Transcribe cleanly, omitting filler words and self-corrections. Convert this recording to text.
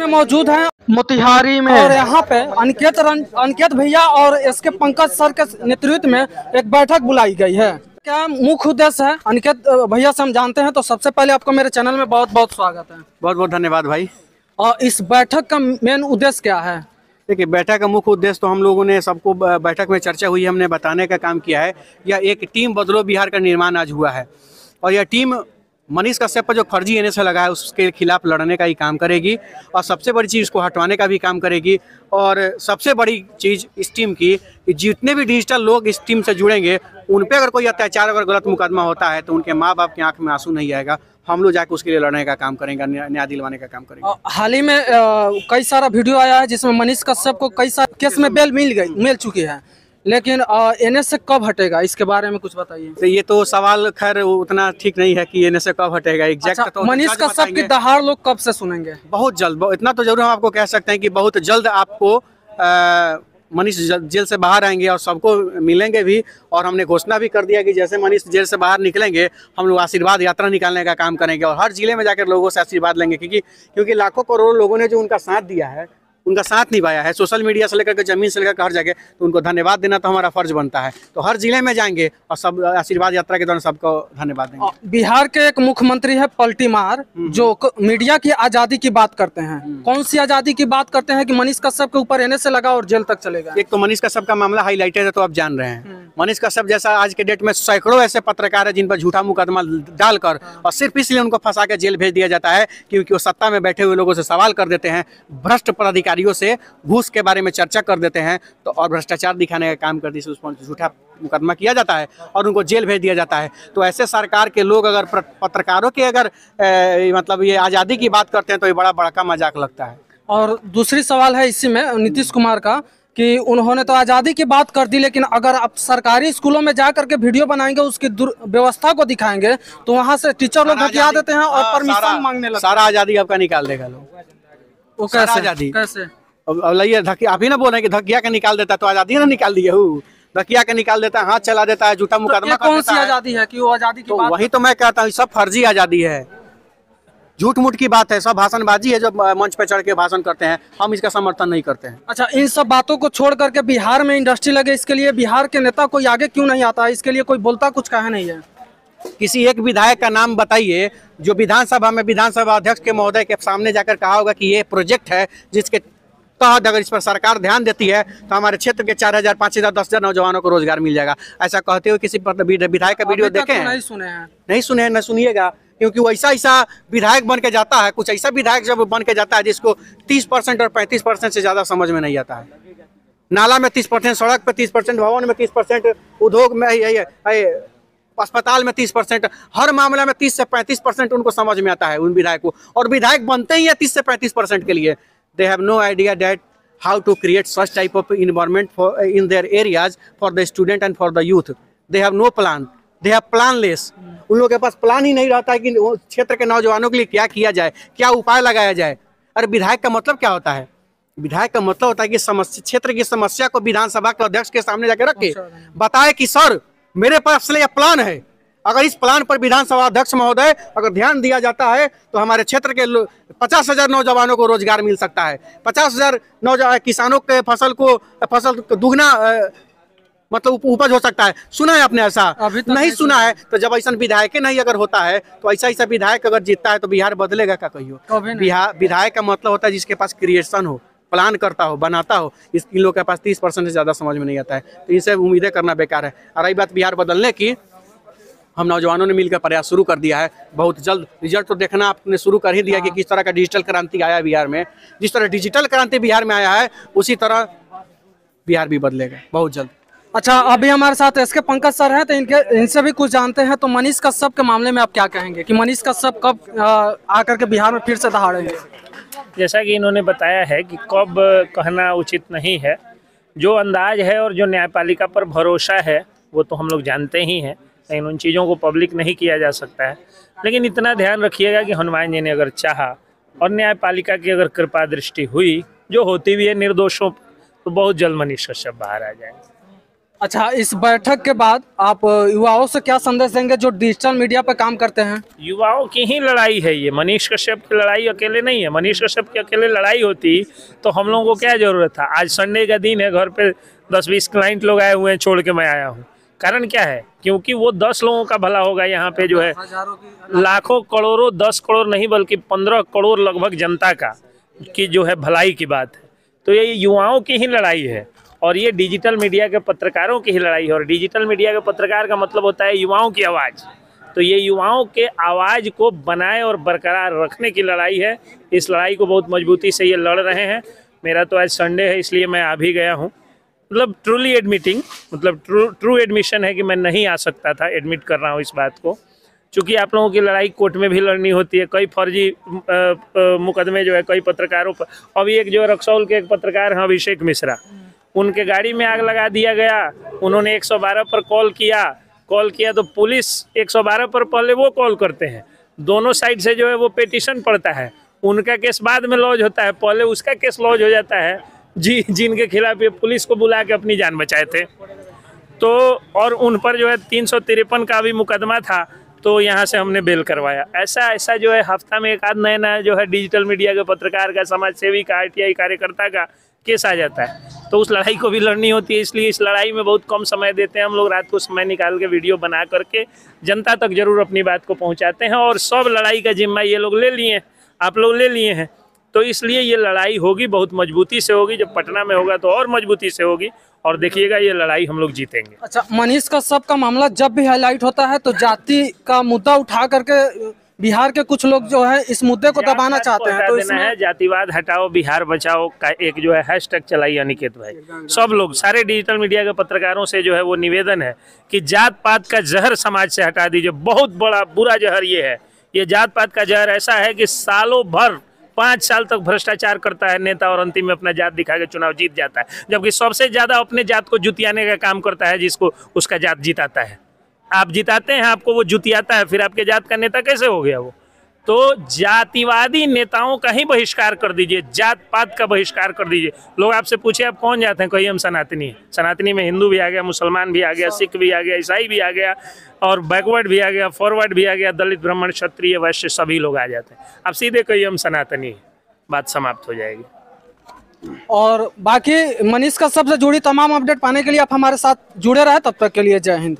में मौजूद हैं मोतिहारी में, और यहाँ पे अनिकेत भैया और इसके पंकज सर के नेतृत्व में एक बैठक बुलाई गई है। क्या मुख्य उद्देश्य है अनिकेत भैया से हम जानते हैं। तो सबसे पहले आपको मेरे चैनल में बहुत बहुत स्वागत है। बहुत बहुत धन्यवाद भाई। और इस बैठक का मेन उद्देश्य क्या है? देखिए, बैठक का मुख्य उद्देश्य तो हम लोगों ने सबको बैठक में चर्चा हुई, हमने बताने का काम किया है। यह एक टीम बदलो बिहार का निर्माण आज हुआ है और यह टीम मनीष कश्यप पर जो फर्जी एनएसए लगा है उसके खिलाफ लड़ने का ही काम करेगी और सबसे बड़ी चीज़ उसको हटवाने का भी काम करेगी। और सबसे बड़ी चीज़ इस टीम की, जितने भी डिजिटल लोग इस टीम से जुड़ेंगे उन पे अगर कोई अत्याचार, अगर गलत मुकदमा होता है तो उनके माँ बाप की आंख में आंसू नहीं आएगा। हम लोग जाके उसके लिए लड़ने का काम करेंगे, न्याय दिलवाने का काम करेंगे। हाल ही में कई सारा वीडियो आया है जिसमें मनीष कश्यप को कई सारे केस में बेल मिल चुकी है, लेकिन एनएसए कब हटेगा इसके बारे में कुछ बताइए। तो ये तो सवाल खैर उतना ठीक नहीं है कि एनएसए कब हटेगा एग्जैक्ट। अच्छा, तो मनीष कश्यप की दहाड़ लोग कब से सुनेंगे? बहुत जल्द, इतना तो जरूर हम आपको कह सकते हैं कि बहुत जल्द आपको मनीष जेल से बाहर आएंगे और सबको मिलेंगे भी। और हमने घोषणा भी कर दिया कि जैसे मनीष जेल से बाहर निकलेंगे हम लोग आशीर्वाद यात्रा निकालने का काम करेंगे और हर जिले में जाकर लोगों से आशीर्वाद लेंगे, क्योंकि लाखों करोड़ों लोगों ने जो उनका साथ दिया है, उनका साथ निभाया है, सोशल मीडिया से लेकर के जमीन से लेकर हर जगह, तो उनको धन्यवाद देना तो हमारा फर्ज बनता है। तो हर जिले में जाएंगे और सब आशीर्वाद यात्रा के दौरान सबको धन्यवाद देंगे। बिहार के एक मुख्यमंत्री है पलटी मार, जो मीडिया की आजादी की बात करते हैं। कौन सी आजादी की बात करते हैं कि मनीष कश्यप के ऊपर एनएसए लगा और जेल तक चलेगा? एक तो मनीष कश्यप का मामला हाईलाइटेड है, तो आप जान रहे हैं मनीष कश्यप जैसा आज के डेट में सैकड़ों ऐसे पत्रकार है जिन पर झूठा मुकदमा डालकर और सिर्फ इसलिए उनको फंसा के जेल भेज दिया जाता है क्योंकि वो सत्ता में बैठे हुए लोगों से सवाल कर देते हैं, भ्रष्ट पदाधिकारियों से घूस के बारे में चर्चा कर देते हैं तो और भ्रष्टाचार दिखाने का काम करते हैं, उस पर झूठा मुकदमा किया जाता है और उनको जेल भेज दिया जाता है। तो ऐसे सरकार के लोग अगर पत्रकारों के अगर मतलब ये आज़ादी की बात करते हैं तो ये बड़ा बड़ा मजाक लगता है। और दूसरी सवाल है इसी में नीतीश कुमार का कि उन्होंने तो आज़ादी की बात कर दी, लेकिन अगर आप सरकारी स्कूलों में जा करके वीडियो बनाएंगे, उसकी व्यवस्था को दिखाएंगे तो वहाँ से टीचर लोग हटिया देते हैं और परमिशन मांगने लगते हैं। सारा आज़ादी आपका निकाल देगा लोग। वो कैसे आज़ादी? कैसे? अब लाइए धकिया, आप ही ना बोल रहे हैं कि धकिया का निकाल देता है, तो आज़ादी ना निकाल दिए हूँ। धकिया का निकाल देता है, हाथ चला देता है, झूठा मुकदमा तो कौन सी आज़ादी है कि वो आज़ादी की बात? वही तो मैं कहता हूँ, सब फर्जी आज़ादी है, झूठ मूठ की बात है, सब भाषणबाजी है जो मंच पे चढ़ के भाषण करते हैं। हम इसका समर्थन नहीं करते हैं। अच्छा, इन सब बातों को छोड़ करके बिहार में इंडस्ट्री लगे, इसके लिए बिहार के नेता कोई आगे क्यों नहीं आता? इसके लिए कोई बोलता कुछ कहा नहीं है? किसी एक विधायक का नाम बताइए जो विधानसभा में विधानसभा अध्यक्ष के महोदय के सामने जाकर कहा होगा कि ये प्रोजेक्ट है जिसके तहत अगर इस पर सरकार ध्यान देती है तो हमारे क्षेत्र के 4000, 5000, 10,000 नौजवानों को रोजगार मिल जाएगा। ऐसा कहते हुए किसी विधायक का वीडियो देखे हैं? नहीं सुने हैं। नहीं सुने हैं, न सुनिएगा, क्योंकि वो ऐसा विधायक बन के जाता है, कुछ ऐसा विधायक जब बन के जाता है जिसको 30% और 35% से ज़्यादा समझ में नहीं आता है। नाला में 30%, सड़क पे 30%, भवन में 30%, उद्योग में अस्पताल में 30%, हर मामले में 30 से 35% उनको समझ में आता है उन विधायक को। और विधायक बनते ही है 30 से 35% के लिए। They have no idea that how to create such type of environment for in their areas for the student and for the youth. They have no plan. They have planless. उन लोगों के पास प्लान ही नहीं रहता है कि क्षेत्र के नौजवानों के लिए क्या किया जाए, क्या उपाय लगाया जाए। अरे विधायक का मतलब क्या होता है? विधायक का मतलब होता है कि समस्या, क्षेत्र की समस्या को विधानसभा के अध्यक्ष के सामने जाकर रख के बताए कि सर मेरे पास यह प्लान है, अगर इस प्लान पर विधानसभा अध्यक्ष महोदय अगर ध्यान दिया जाता है तो हमारे क्षेत्र के 50,000 नौजवानों को रोजगार मिल सकता है, 50,000 नौजवान किसानों के फसल को दुगना मतलब उपज हो सकता है। सुना है आपने ऐसा? तो नहीं सुना है। तो जब ऐसा विधायक नहीं अगर होता है तो ऐसा विधायक अगर जीतता है तो बिहार बदलेगा क्या? कहियो। बिहार विधायक का मतलब होता है जिसके पास क्रिएशन हो, प्लान करता हो, बनाता हो। इन लोगों के पास 30% से ज़्यादा समझ में नहीं आता है, तो इनसे उम्मीदें करना बेकार है। और रही बात बिहार बदलने की, हम नौजवानों ने मिलकर प्रयास शुरू कर दिया है। बहुत जल्द रिजल्ट तो देखना आपने शुरू कर ही दिया कि किस तरह का डिजिटल क्रांति आया बिहार में। जिस तरह डिजिटल क्रांति बिहार में आया है उसी तरह बिहार भी बदलेगा बहुत जल्द। अच्छा, अभी हमारे साथ इसके पंकज सर हैं, तो इनसे भी कुछ जानते हैं। तो मनीष कश्यप के मामले में आप क्या कहेंगे कि मनीष कश्यप कब आकर के बिहार में फिर से दहाड़ेंगे? जैसा कि इन्होंने बताया है कि कब कहना उचित नहीं है। जो अंदाज है और जो न्यायपालिका पर भरोसा है वो तो हम लोग जानते ही हैं, लेकिन उन चीज़ों को पब्लिक नहीं किया जा सकता है। लेकिन इतना ध्यान रखिएगा कि हनुमान जी ने अगर चाहा और न्यायपालिका की अगर कृपा दृष्टि हुई, जो होती भी है निर्दोषों, तो बहुत जल्द मनीष कश्यप बाहर आ जाएंगे। अच्छा, इस बैठक के बाद आप युवाओं से क्या संदेश देंगे जो डिजिटल मीडिया पर काम करते हैं? युवाओं की ही लड़ाई है ये, मनीष कश्यप की लड़ाई अकेले नहीं है। मनीष कश्यप की अकेले लड़ाई होती तो हम लोगों को क्या जरूरत था। आज संडे का दिन है, घर पे 10-20 क्लाइंट लोग आए हुए हैं, छोड़ के मैं आया हूँ। कारण क्या है? क्योंकि वो 10 लोगों का भला होगा। यहाँ पे जो है लाखों करोड़ों, 10 करोड़ नहीं बल्कि 15 करोड़ लगभग जनता का की जो है भलाई की बात है। तो ये युवाओं की ही लड़ाई है और ये डिजिटल मीडिया के पत्रकारों की ही लड़ाई है। और डिजिटल मीडिया के पत्रकार का मतलब होता है युवाओं की आवाज़। तो ये युवाओं के आवाज़ को बनाए और बरकरार रखने की लड़ाई है। इस लड़ाई को बहुत मजबूती से ये लड़ रहे हैं। मेरा तो आज संडे है इसलिए मैं आ भी गया हूँ। मतलब ट्रूली एडमिटिंग, मतलब ट्रू एडमिशन है कि मैं नहीं आ सकता था। एडमिट कर रहा हूँ इस बात को, चूँकि आप लोगों की लड़ाई कोर्ट में भी लड़नी होती है। कई फर्जी मुकदमे जो है कई पत्रकारों पर। अभी एक जो है रक्सौल के एक पत्रकार हैं अभिषेक मिश्रा, उनके गाड़ी में आग लगा दिया गया। उन्होंने 112 पर कॉल किया तो पुलिस 112 पर पहले वो कॉल करते हैं, दोनों साइड से जो है वो पिटीशन पड़ता है। उनका केस बाद में लॉज होता है, पहले उसका केस लॉज हो जाता है जी, जिनके खिलाफ ये पुलिस को बुला के अपनी जान बचाए थे। तो और उन पर जो है 353 का भी मुकदमा था, तो यहाँ से हमने बेल करवाया। ऐसा जो है हफ्ता में एक आध नया जो है डिजिटल मीडिया के पत्रकार का, समाज सेवी का, RTI कार्यकर्ता का केस आ जाता है। तो उस लड़ाई को भी लड़नी होती है। इसलिए इस लड़ाई में बहुत कम समय देते हैं हम लोग। रात को समय निकाल के वीडियो बना करके जनता तक जरूर अपनी बात को पहुँचाते हैं। और सब लड़ाई का जिम्मा ये लोग ले लिए हैं, आप लोग ले लिए हैं। तो इसलिए ये लड़ाई होगी, बहुत मजबूती से होगी। जब पटना में होगा तो और मजबूती से होगी और देखिएगा ये लड़ाई हम लोग जीतेंगे। अच्छा, मनीष कश्यप का मामला जब भी हाईलाइट होता है तो जाति का मुद्दा उठा करके बिहार के कुछ लोग जो है इस मुद्दे को दबाना चाहते हैं। तो इसमें है जातिवाद हटाओ बिहार बचाओ का एक जो है हैशटैग चलाई अनिकेत भाई। सब लोग, सारे डिजिटल मीडिया के पत्रकारों से जो है वो निवेदन है कि जात पात का जहर समाज से हटा दीजिए। बहुत बड़ा बुरा जहर ये है। ये जात पात का जहर ऐसा है कि सालों भर 5 साल तक भ्रष्टाचार करता है नेता और अंतिम में अपना जात दिखा के चुनाव जीत जाता है, जबकि सबसे ज्यादा अपने जात को जुतियाने का काम करता है जिसको उसका जात जिताता है। आप जिताते हैं, आपको वो जुतियाता है, फिर आपके जात का नेता कैसे हो गया वो? तो जातिवादी नेताओं का ही बहिष्कार कर दीजिए, जात पात का बहिष्कार कर दीजिए। लोग आपसे पूछे आप कौन जाते हैं, कहिए हम सनातनी हैं। सनातनी में हिंदू भी आ गया, मुसलमान भी आ गया, सिख भी आ गया, ईसाई भी आ गया और बैकवर्ड भी आ गया, फॉरवर्ड भी आ गया, दलित ब्राह्मण क्षत्रिय वैश्य सभी लोग आ जाते हैं। आप सीधे कहिए हम सनातनी हैं, बात समाप्त हो जाएगी। और बाकी मनीष कश्यप से जुड़ी तमाम अपडेट पाने के लिए आप हमारे साथ जुड़े रहे। तब तक के लिए जय हिंद।